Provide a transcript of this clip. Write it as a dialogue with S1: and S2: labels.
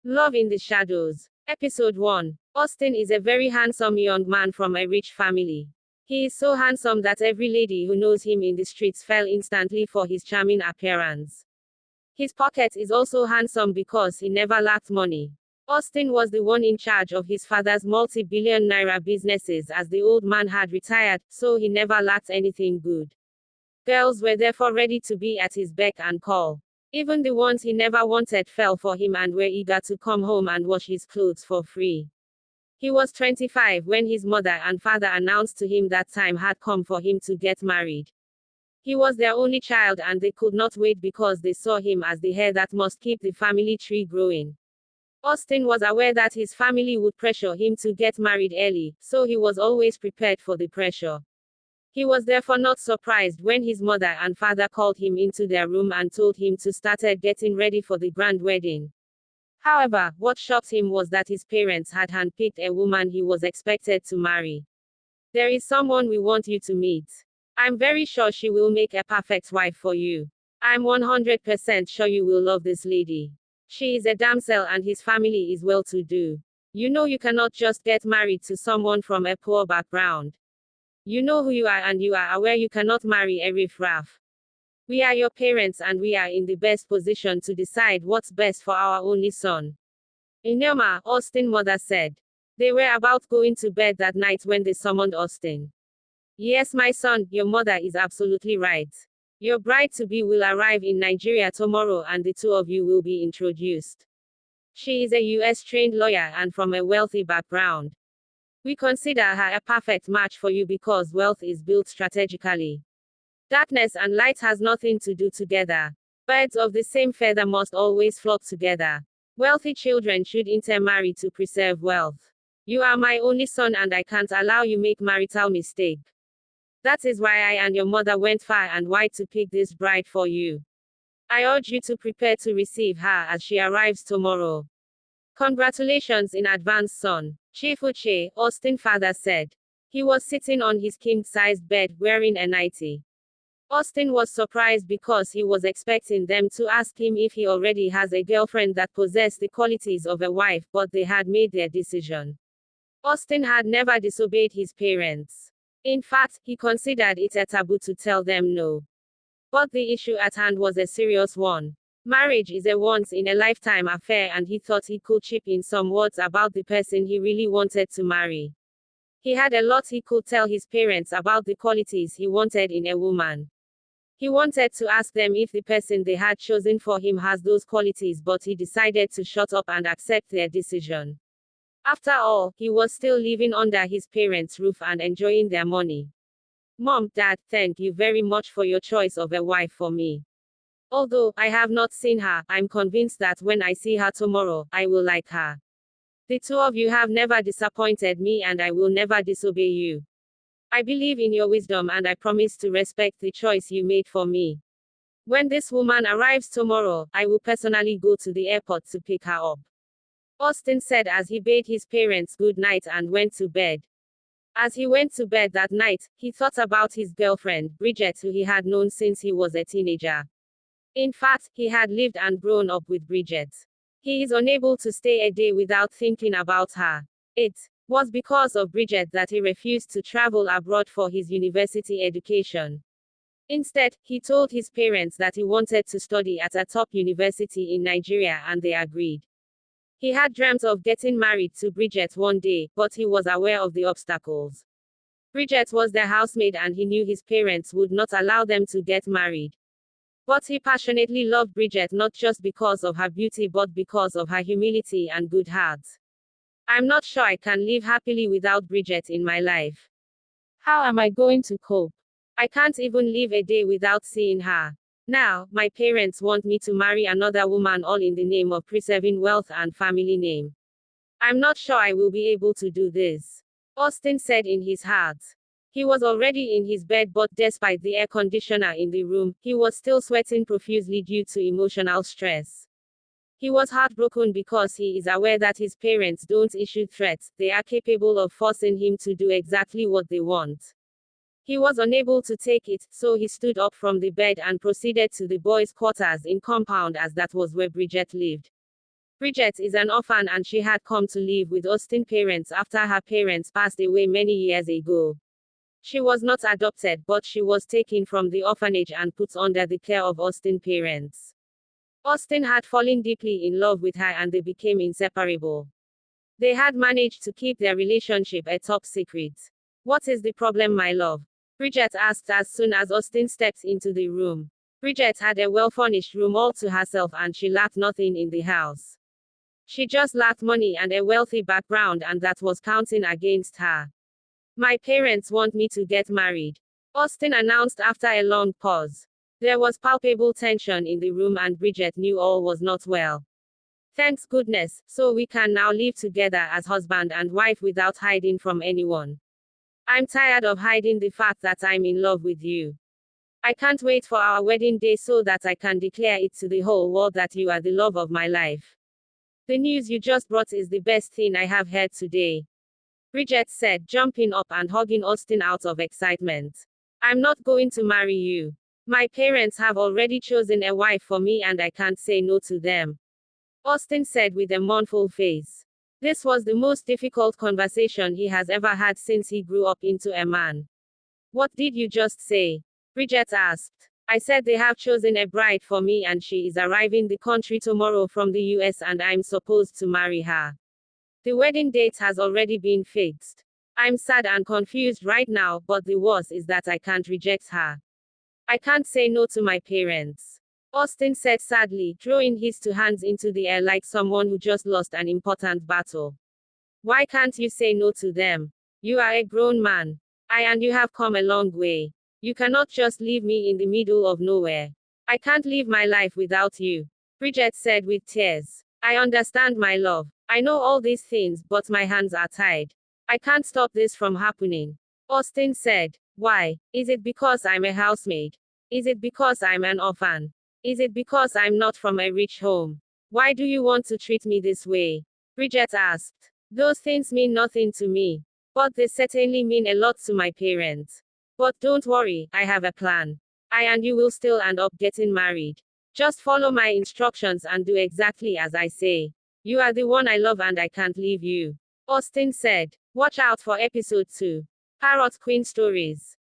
S1: Love in the Shadows. Episode 1. Austin is a very handsome young man from a rich family. He is so handsome that every lady who knows him in the streets fell instantly for his charming appearance. His pocket is also handsome because he never lacked money. Austin was the one in charge of his father's multi-billion naira businesses as the old man had retired, so he never lacked anything good. Girls were therefore ready to be at his beck and call. Even the ones he never wanted fell for him and were eager to come home and wash his clothes for free. He was 25 when his mother and father announced to him that time had come for him to get married. He was their only child and they could not wait because they saw him as the heir that must keep the family tree growing. Austin was aware that his family would pressure him to get married early, so he was always prepared for the pressure. He was therefore not surprised when his mother and father called him into their room and told him to start getting ready for the grand wedding. However, what shocked him was that his parents had handpicked a woman he was expected to marry. There is someone we want you to meet. I'm very sure she will make a perfect wife for you. I'm 100% sure you will love this lady. She is a damsel and his family is well to do. You know you cannot just get married to someone from a poor background. You know who you are and you are aware you cannot marry a riffraff. We are your parents and we are in the best position to decide what's best for our only son. Inyoma, Austin's mother said. They were about going to bed that night when they summoned Austin. Yes, my son, your mother is absolutely right. Your bride-to-be will arrive in Nigeria tomorrow and the two of you will be introduced. She is a US-trained lawyer and from a wealthy background. We consider her a perfect match for you because wealth is built strategically. Darkness and light has nothing to do together. Birds of the same feather must always flock together. Wealthy children should intermarry to preserve wealth. You are my only son and I can't allow you make marital mistake. That is why I and your mother went far and wide to pick this bride for you. I urge you to prepare to receive her as she arrives tomorrow. Congratulations in advance, son. Chief Uche, Austin's father said. He was sitting on his king-sized bed, wearing a nightie. Austin was surprised because he was expecting them to ask him if he already has a girlfriend that possessed the qualities of a wife, but they had made their decision. Austin had never disobeyed his parents. In fact, he considered it a taboo to tell them no. But the issue at hand was a serious one. Marriage is a once-in-a-lifetime affair and he thought he could chip in some words about the person he really wanted to marry. He had a lot he could tell his parents about the qualities he wanted in a woman. He wanted to ask them if the person they had chosen for him has those qualities, but he decided to shut up and accept their decision. After all, he was still living under his parents' roof and enjoying their money. Mom, Dad, thank you very much for your choice of a wife for me. Although I have not seen her, I'm convinced that when I see her tomorrow, I will like her. The two of you have never disappointed me and I will never disobey you. I believe in your wisdom and I promise to respect the choice you made for me. When this woman arrives tomorrow, I will personally go to the airport to pick her up. Austin said as he bade his parents good night and went to bed. As he went to bed that night, he thought about his girlfriend, Bridget, who he had known since he was a teenager. In fact, he had lived and grown up with Bridget. He is unable to stay a day without thinking about her. It was because of Bridget that he refused to travel abroad for his university education. Instead, he told his parents that he wanted to study at a top university in Nigeria and they agreed. He had dreamt of getting married to Bridget one day, but he was aware of the obstacles. Bridget was their housemaid and he knew his parents would not allow them to get married. But he passionately loved Bridget not just because of her beauty but because of her humility and good heart. I'm not sure I can live happily without Bridget in my life. How am I going to cope? I can't even live a day without seeing her. Now, my parents want me to marry another woman all in the name of preserving wealth and family name. I'm not sure I will be able to do this. Austin said in his heart. He was already in his bed but despite the air conditioner in the room, he was still sweating profusely due to emotional stress. He was heartbroken because he is aware that his parents don't issue threats, they are capable of forcing him to do exactly what they want. He was unable to take it, so he stood up from the bed and proceeded to the boys' quarters in compound as that was where Bridget lived. Bridget is an orphan and she had come to live with Austin's parents after her parents passed away many years ago. She was not adopted, but she was taken from the orphanage and put under the care of Austin's parents. Austin had fallen deeply in love with her and they became inseparable. They had managed to keep their relationship a top secret. What is the problem, my love? Bridget asked as soon as Austin stepped into the room. Bridget had a well-furnished room all to herself and she lacked nothing in the house. She just lacked money and a wealthy background, and that was counting against her. My parents want me to get married, Austin announced after a long pause. There was palpable tension in the room and Bridget knew all was not well. Thanks goodness, so we can now live together as husband and wife without hiding from anyone. I'm tired of hiding the fact that I'm in love with you. I can't wait for our wedding day so that I can declare it to the whole world that you are the love of my life. The news you just brought is the best thing I have heard today, Bridget said, jumping up and hugging Austin out of excitement. I'm not going to marry you. My parents have already chosen a wife for me and I can't say no to them, Austin said with a mournful face. This was the most difficult conversation he has ever had since he grew up into a man. What did you just say? Bridget asked. I said they have chosen a bride for me and she is arriving the country tomorrow from the US and I'm supposed to marry her. The wedding date has already been fixed. I'm sad and confused right now, but the worst is that I can't reject her. I can't say no to my parents, Austin said sadly, throwing his two hands into the air like someone who just lost an important battle. Why can't you say no to them? You are a grown man. And you have come a long way. You cannot just leave me in the middle of nowhere. I can't live my life without you, Bridget said with tears. I understand, my love. I know all these things, but my hands are tied. I can't stop this from happening, Austin said. Why? Is it because I'm a housemaid? Is it because I'm an orphan? Is it because I'm not from a rich home? Why do you want to treat me this way? Bridget asked. Those things mean nothing to me, but they certainly mean a lot to my parents. But don't worry, I have a plan. And you will still end up getting married. Just follow my instructions and do exactly as I say. You are the one I love and I can't leave you, Austin said. Watch out for episode 2. Parrot Queen Stories.